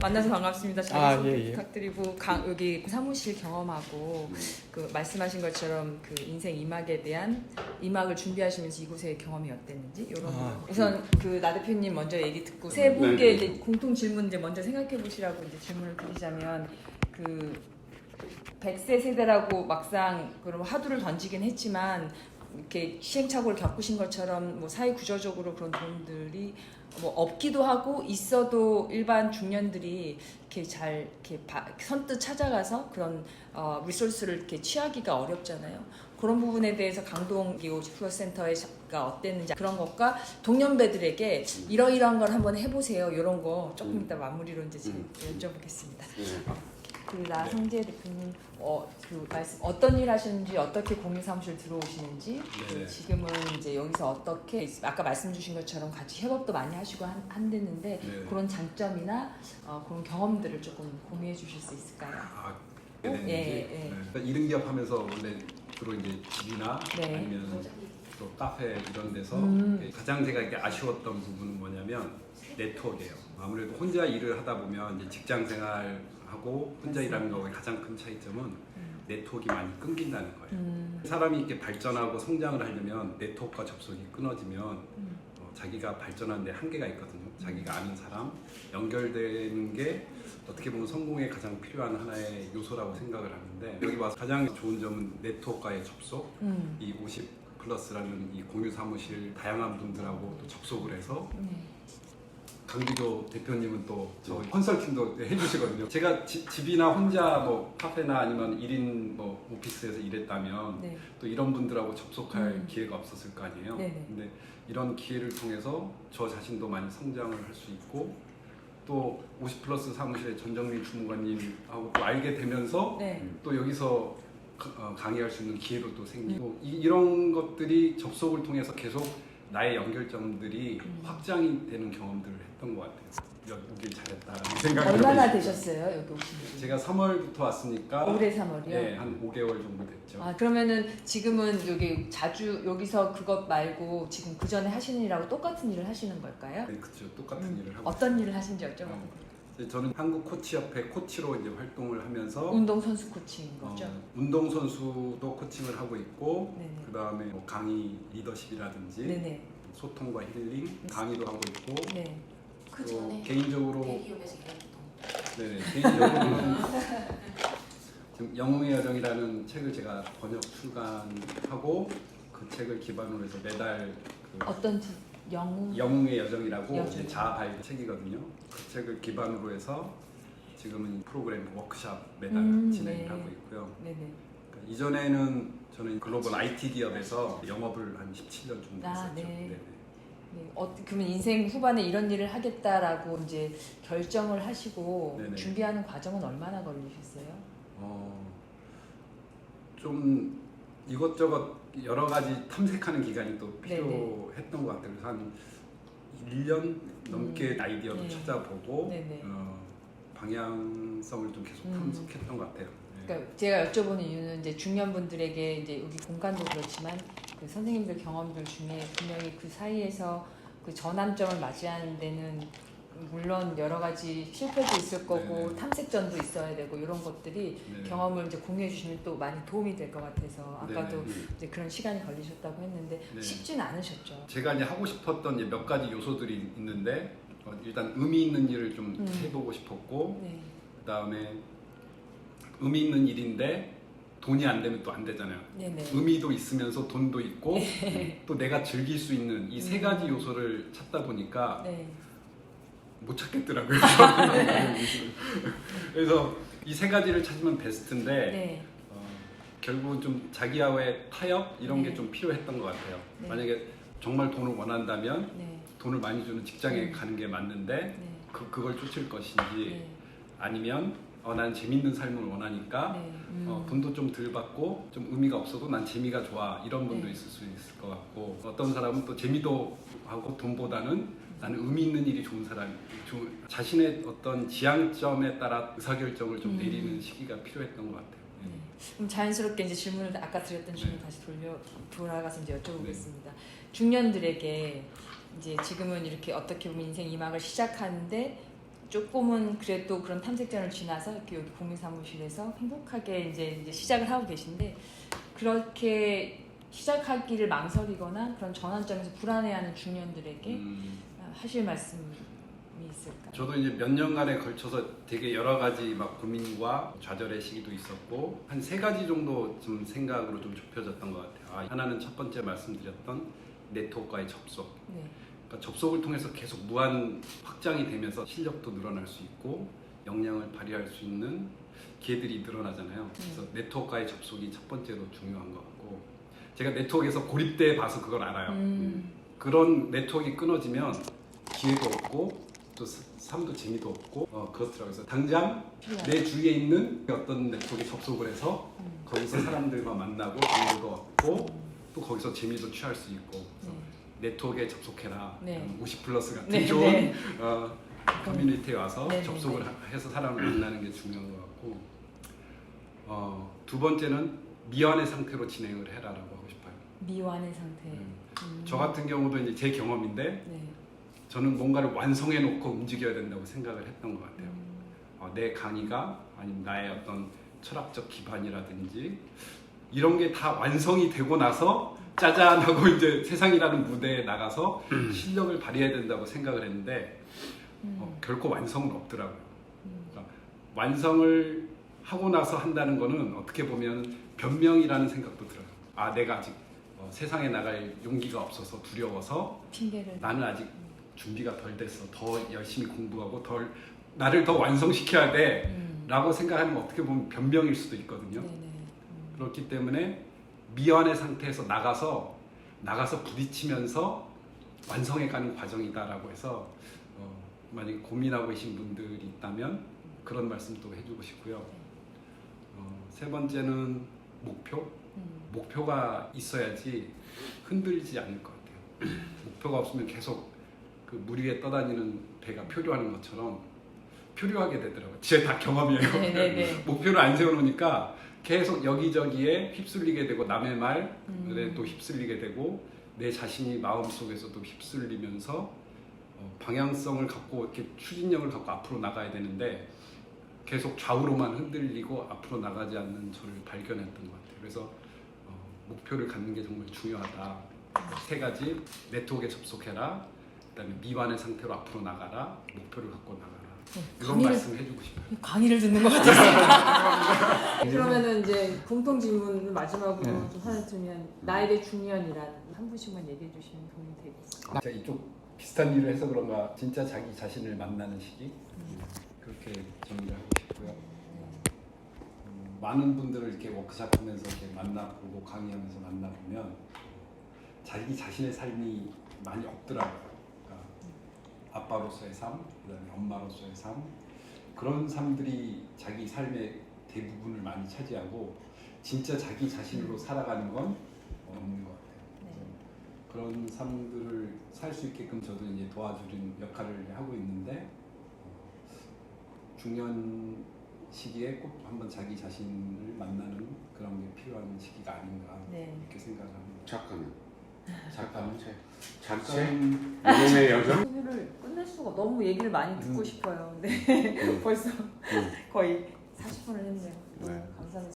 만나서 반갑습니다. 예, 예. 부탁드리고 여기 사무실 경험하고 그 말씀하신 것처럼 그 인생 2막에 대한 2막을 준비하시면서 이곳의 경험이 어땠는지 이런 우선 그 나 대표님 먼저 얘기 듣고 세 분께 이제 공통 질문 이제 먼저 생각해 보시라고 이제 질문을 드리자면 그 100세 세대라고 막상 그런 화두를 던지긴 했지만 이렇게 시행착오를 겪으신 것처럼 뭐 사회 구조적으로 그런 도움들이 뭐 없기도 하고 있어도 일반 중년들이 이렇게 잘 이렇게 선뜻 찾아가서 그런 리소스를 이렇게 취하기가 어렵잖아요. 그런 부분에 대해서 강동 플러센터가 어땠는지 그런 것과 동년배들에게 이러이러한 걸 한번 해보세요. 이런 거 조금 이따 마무리로 이제 여쭤보겠습니다. 그 나성재 대표님 그 말씀 어떤 일 하시는지 어떻게 공유 사무실 들어오시는지 그 지금은 이제 여기서 어떻게 아까 말씀 주신 것처럼 같이 협업도 많이 하시고 한댔는데 그런 장점이나 그런 경험들을 조금 공유해 주실 수 있을까요? 이른 기업 하면서 원래 주로 이제 집이나 아니면 또 카페 이런 데서 가장 제가 이렇게 아쉬웠던 부분은 뭐냐면 네트워크예요. 아무래도 혼자 일을 하다 보면 이제 직장 생활하고 혼자 일하는 거의 가장 큰 차이점은 네트워크가 많이 끊긴다는 거예요. 사람이 이렇게 발전하고 성장을 하려면 네트워크와 접속이 끊어지면 자기가 발전하는 데 한계가 있거든요. 자기가 아는 사람, 연결되는 게 어떻게 보면 성공에 가장 필요한 하나의 요소라고 생각을 하는데 여기 와서 가장 좋은 점은 네트워크와의 접속, 이 50플러스라는 이 공유 사무실 다양한 분들하고 또 접속을 해서 강기조 대표님은 또 저 컨설팅도 해주시거든요. 제가 집이나 혼자 뭐 카페나 아니면 1인 뭐 오피스에서 일했다면 또 이런 분들하고 접속할 기회가 없었을 거 아니에요. 근데 이런 기회를 통해서 저 자신도 많이 성장을 할 수 있고 또 50플러스 사무실의 전정민 주무관님하고 또 알게 되면서 또 여기서 강의할 수 있는 기회도 또 생기고 이런 것들이 접속을 통해서 계속 나의 연결점들이 확장이 되는 경험들을 했던 것 같아요. 오길 잘했다라는 생각이 얼마나 되셨어요 여기 오신 지? 제가 3월부터 왔으니까 올해 3월이요? 네, 한 5개월 정도 됐죠. 그러면은 지금은 여기 자주 여기서 그것 말고 지금 그 전에 하시는 일하고 똑같은 일을 하시는 걸까요? 네, 그렇죠. 똑같은 일을 하고 어떤 일을 하신지 여쭤봐도 돼요? 저는 한국 코치협회 코치로 이제 활동을 하면서 운동선수 코치인 거죠? 운동선수도 코칭을 하고 있고 그 다음에 뭐 강의 리더십이라든지 소통과 힐링 강의도 하고 있고 그 전에 개인적으로 대기업에서 일했던 개인적으로는 지금 영웅의 여정이라는 책을 제가 번역 출간하고 그 책을 기반으로 해서 매달 어떤 책? 영웅의 여정이라고 이제 자아 발견 책이거든요. 그 책을 기반으로 해서 지금은 프로그램 워크샵 매달 진행을 하고 있고요. 그러니까 이전에는 저는 글로벌 IT 기업에서 영업을 한 17년 정도 했었죠. 그러면 인생 후반에 이런 일을 하겠다라고 이제 결정을 하시고 준비하는 과정은 얼마나 걸리셨어요? 좀 이것저것 여러 가지 탐색하는 기간이 또 필요했던 것 같아요. 그래서 한 1년 넘게 아이디어도 찾아보고 방향성을 좀 계속 탐색했던 것 같아요. 그러니까 제가 여쭤보는 이유는 이제 중년분들에게 이제 여기 공간도 그렇지만 그 선생님들 경험들 중에 분명히 그 사이에서 그 전환점을 맞이하는 데는 물론 여러 가지 실패도 있을 거고 탐색전도 있어야 되고 이런 것들이 경험을 이제 공유해 주시면 또 많이 도움이 될 것 같아서 아까도 이제 그런 시간이 걸리셨다고 했는데 쉽진 않으셨죠? 제가 이제 하고 싶었던 이제 몇 가지 요소들이 있는데 일단 의미 있는 일을 좀 해보고 싶었고 그 다음에 의미 있는 일인데 돈이 안 되면 또 안 되잖아요. 의미도 있으면서 돈도 있고 또 내가 즐길 수 있는 이 세 가지 요소를 찾다 보니까 못 찾겠더라고요. 그래서 이 세 가지를 찾으면 베스트인데 결국은 좀 자기와의 타협 이런 게 좀 필요했던 것 같아요. 만약에 정말 돈을 원한다면 돈을 많이 주는 직장에 가는 게 맞는데 그걸 쫓을 것인지 아니면 난 재밌는 삶을 원하니까 돈도 좀 덜 받고 좀 의미가 없어도 난 재미가 좋아 이런 분도 있을 수 있을 것 같고 어떤 사람은 또 재미도 하고 돈보다는 나는 의미 있는 일이 좋은 사람 자신의 어떤 지향점에 따라 의사결정을 좀 내리는 시기가 필요했던 것 같아요. 그럼 자연스럽게 이제 질문을 아까 드렸던 질문 다시 돌아가서 이제 여쭤보겠습니다. 중년들에게 이제 지금은 이렇게 어떻게 보면 인생 2막을 시작하는데 조금은 그래도 그런 탐색전을 지나서 이렇게 여기 국민사무실에서 행복하게 이제 시작을 하고 계신데 그렇게 시작하기를 망설이거나 그런 전환점에서 불안해하는 중년들에게 하실 말씀이 있을까요? 저도 이제 몇 년간에 걸쳐서 되게 여러 가지 막 고민과 좌절의 시기도 있었고 한 3가지 정도 좀 생각으로 좀 좁혀졌던 것 같아요. 하나는 첫 번째 말씀드렸던 네트워크와의 접속. 네. 그러니까 접속을 통해서 계속 무한 확장이 되면서 실력도 늘어날 수 있고 역량을 발휘할 수 있는 기회들이 늘어나잖아요. 그래서 네트워크와의 접속이 첫 번째로 중요한 것 같고 제가 네트워크에서 고립돼 봐서 그걸 알아요. 그런 네트워크가 끊어지면 기회도 없고 또 삶도 재미도 없고 그렇더라고요. 그래서 당장 내 주위에 있는 어떤 네트워크에 접속을 해서 거기서 사람들과 만나고 정보도 얻고 또 거기서 재미도 취할 수 있고 네트워크에 접속해라. 네. 50플러스 같은 네, 좋은 네. 커뮤니티에 와서 네, 접속을 해서 사람을 만나는 게 중요한 것 같고 두 번째는 미완의 상태로 진행을 해라라고 하고 싶어요. 미완의 상태. 저 같은 경우도 이제 제 경험인데 네. 저는 뭔가를 완성해 놓고 움직여야 된다고 생각을 했던 것 같아요. 내 강의가 아니면 나의 어떤 철학적 기반이라든지 이런 게 다 완성이 되고 나서 짜잔 하고 이제 세상이라는 무대에 나가서 실력을 발휘해야 된다고 생각을 했는데 결코 완성은 없더라고요. 그러니까 완성을 하고 나서 한다는 거는 어떻게 보면 변명이라는 생각도 들어요. 내가 아직 세상에 나갈 용기가 없어서 두려워서 핑계를 나는 아직 준비가 덜 됐어. 더 열심히 공부하고 나를 더 완성시켜야 돼 라고 생각하는 건 어떻게 보면 변명일 수도 있거든요. 그렇기 때문에 미완의 상태에서 나가서 부딪히면서 완성해가는 과정이다라고 해서 만약에 고민하고 계신 분들이 있다면 그런 말씀도 해주고 싶고요. 세 번째는 목표가 있어야지 흔들리지 않을 것 같아요. 목표가 없으면 계속 그 물 위에 떠다니는 배가 표류하는 것처럼 표류하게 되더라고요. 제 다 경험이에요. 목표를 안 세워놓으니까 계속 여기저기에 휩쓸리게 되고 남의 말에 또 휩쓸리게 되고 내 자신이 마음속에서도 휩쓸리면서 방향성을 갖고 이렇게 추진력을 갖고 앞으로 나가야 되는데 계속 좌우로만 흔들리고 앞으로 나가지 않는 저를 발견했던 것 같아요. 그래서 목표를 갖는 게 정말 중요하다. 3가지 네트워크에 접속해라. 그다음에 미완의 상태로 앞으로 나가라. 목표를 갖고 나가라. 이런 말씀 해주고 싶어요. 강의를 듣는 것 같아서. 그러면은 이제 공통 질문 마지막으로 좀 하나 드리면 나에게 중년이란 한 분씩만 얘기해 주시면 도움이 되겠어요. 제가 이쪽 비슷한 일을 해서 그런가 진짜 자기 자신을 만나는 시기 그렇게 정리를 하고 싶고요. 많은 분들을 이렇게 워크숍하면서 이렇게 만나보고 강의하면서 만나보면 자기 자신의 삶이 많이 없더라고요. 그러니까 아빠로서의 삶, 그다음에 엄마로서의 삶 그런 삶들이 자기 삶의 대부분을 많이 차지하고 진짜 자기 자신으로 살아가는 건 없는 것 같아요. 그런 삶들을 살 수 있게끔 저도 이제 도와주는 역할을 하고 있는데 중년 시기에 꼭 한번 자기 자신을 만나는 그런 게 필요한 시기가 아닌가 이렇게 생각합니다. 작가는 작가의 여정? 소개를 끝낼 수가 너무 얘기를 많이 듣고 싶어요. 근데 벌써 거의 40분을 했네요. 네. 감사합니다.